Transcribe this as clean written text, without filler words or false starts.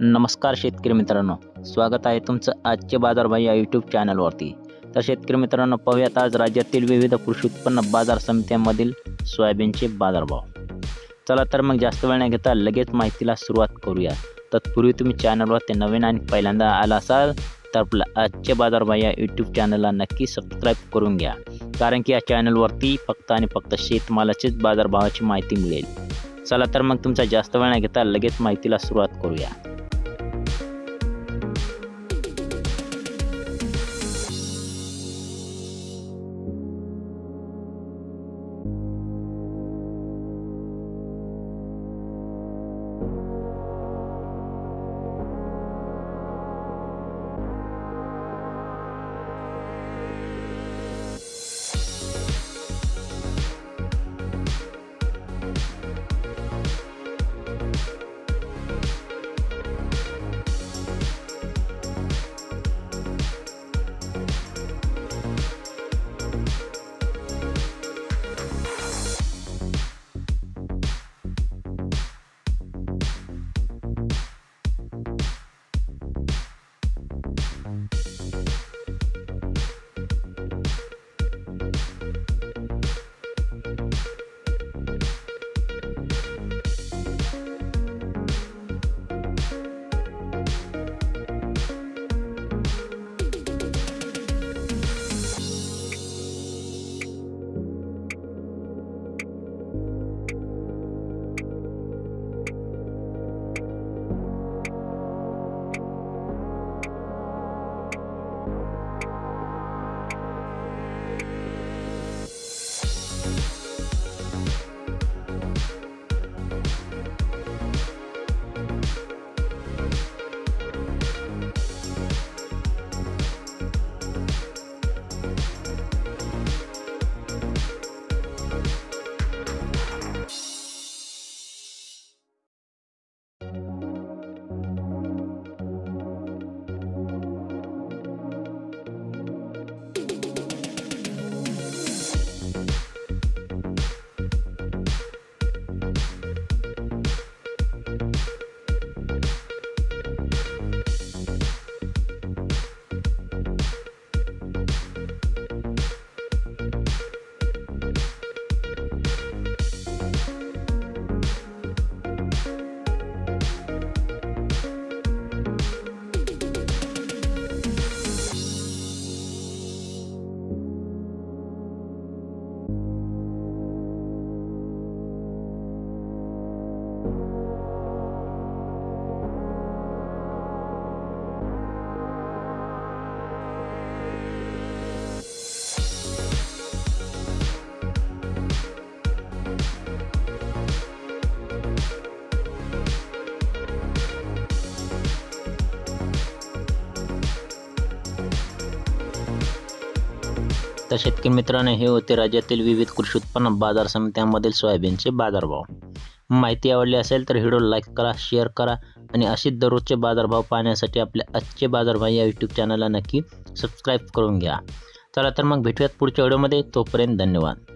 नमस्कार शेतकरी मित्रांनो, स्वागत आहे तुमचं आजचे बाजारभाव या यूट्यूब चॅनलवरती। तर शेतकरी मित्रांनो, पाहूयात आज राज्यातील विविध कृषी उत्पन्न बाजार समित्यांमधील सोयाबीनचे बाजारभाव। चला तर मग जास्त वेळ न घेता लगेच माहितीला सुरुवात करूया। तत्पूर्वी तुम्ही चॅनलवरती नवीन आणि पहिल्यांदा आला असाल तर आपलं आजचे बाजारभाव या यूट्यूब चॅनलला नक्की सबस्क्राईब करून घ्या, कारण की या चॅनलवरती फक्त आणि फक्त शेतमालाचीच बाजारभावाची माहिती मिळेल। चला तर मग तुमचा जास्त वेळ न घेता लगेच माहितीला सुरुवात करूया। तर शेतकरी मित्रांनो, हे होते राज्यातील विविध कृषी उत्पन्न बाजार समित्यांमधील सोयाबीनचे बाजारभाव। माहिती आवडली असेल तर व्हिडिओ लाईक करा, शेअर करा आणि अशीच दररोजचे बाजारभाव पाहण्यासाठी आपल्या आजचे बाजारभाव या यूट्यूब चॅनलला नक्की सबस्क्राईब करून घ्या। चला तर मग भेटूयात पुढच्या व्हिडिओमध्ये, तोपर्यंत धन्यवाद।